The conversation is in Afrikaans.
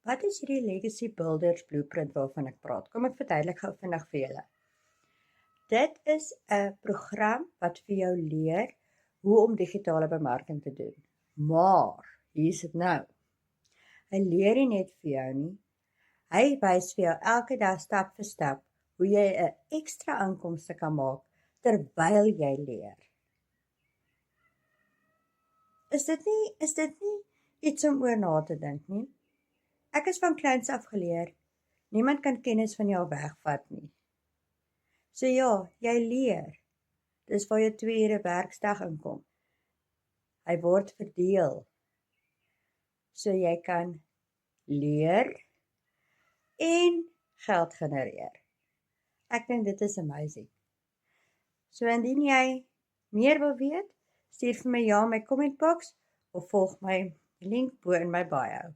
Wat is hierdie Legacy Builders Blueprint waarvan ek praat? Kom ek verduidelik gou vinnig vir julle. Dit is 'n program wat vir jou leer hoe om digitale bemarking te doen. Maar, hier is dit nou. Hy leer nie net vir jou nie. Hy wys vir jou elke dag stap vir stap hoe jy 'n ekstra inkomste kan maak terwyl jy leer. Is dit nie iets om oor na te dink nie? Ek is van kleins af geleer, niemand kan kennis van jou wegvat nie. So ja, jy leer. Dis waar jou 2 ure werksdag inkom. Hy word verdeel. So jy kan leer en geld genereer. Ek dink dit is amazing. So indien jy meer wil weet, stuur vir my ja in my comment box of volg my link bo in my bio.